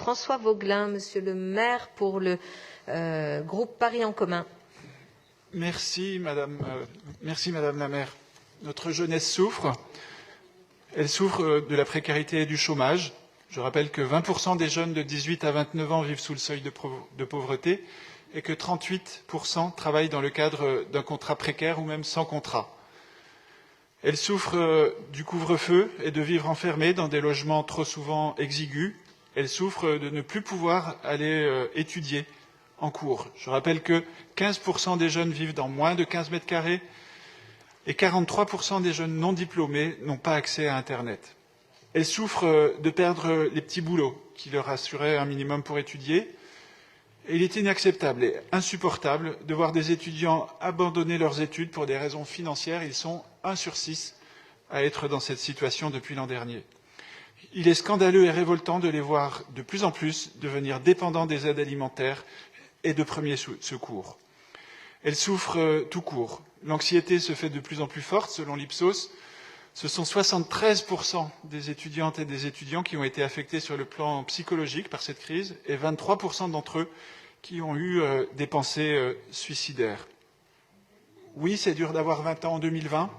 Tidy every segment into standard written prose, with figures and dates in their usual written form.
François Vauglin, Monsieur le maire, pour le groupe Paris en commun. Merci, Madame la maire. Notre jeunesse souffre. Elle souffre de la précarité et du chômage. Je rappelle que 20% des jeunes de 18 à 29 ans vivent sous le seuil de pauvreté et que 38% travaillent dans le cadre d'un contrat précaire ou même sans contrat. Elle souffre du couvre-feu et de vivre enfermée dans des logements trop souvent exigus. Elle souffre de ne plus pouvoir aller étudier en cours. Je rappelle que 15% des jeunes vivent dans moins de 15 mètres carrés et 43% des jeunes non diplômés n'ont pas accès à Internet. Elle souffre de perdre les petits boulots qui leur assuraient un minimum pour étudier. Et il est inacceptable et insupportable de voir des étudiants abandonner leurs études pour des raisons financières. Ils sont 1 sur 6 à être dans cette situation depuis l'an dernier. Il est scandaleux et révoltant de les voir de plus en plus devenir dépendants des aides alimentaires et de premiers secours. Elles souffrent tout court. L'anxiété se fait de plus en plus forte, selon l'Ipsos. Ce sont 73% des étudiantes et des étudiants qui ont été affectés sur le plan psychologique par cette crise et 23% d'entre eux qui ont eu des pensées suicidaires. Oui, c'est dur d'avoir 20 ans en 2020.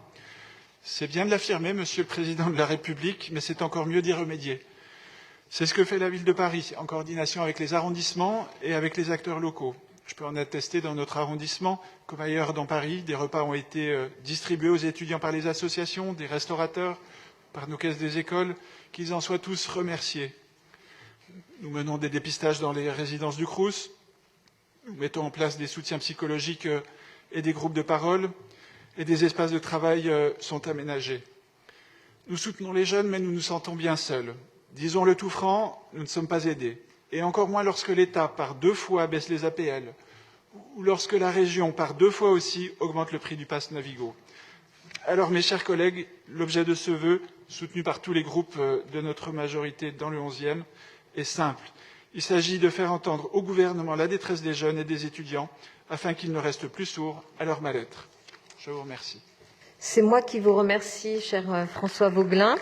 C'est bien de l'affirmer, Monsieur le Président de la République, mais c'est encore mieux d'y remédier. C'est ce que fait la ville de Paris, en coordination avec les arrondissements et avec les acteurs locaux. Je peux en attester dans notre arrondissement, comme ailleurs dans Paris, des repas ont été distribués aux étudiants par les associations, des restaurateurs, par nos caisses des écoles, qu'ils en soient tous remerciés. Nous menons des dépistages dans les résidences du Crous, nous mettons en place des soutiens psychologiques et des groupes de parole, et des espaces de travail sont aménagés. Nous soutenons les jeunes, mais nous nous sentons bien seuls. Disons-le tout franc, nous ne sommes pas aidés. Et encore moins lorsque l'État, par 2 fois, baisse les APL, ou lorsque la région, par 2 fois aussi, augmente le prix du pass Navigo. Alors, mes chers collègues, l'objet de ce vœu, soutenu par tous les groupes de notre majorité dans le 11e, est simple. Il s'agit de faire entendre au gouvernement la détresse des jeunes et des étudiants, afin qu'ils ne restent plus sourds à leur mal-être. Je vous remercie. C'est moi qui vous remercie, cher François Vauglin.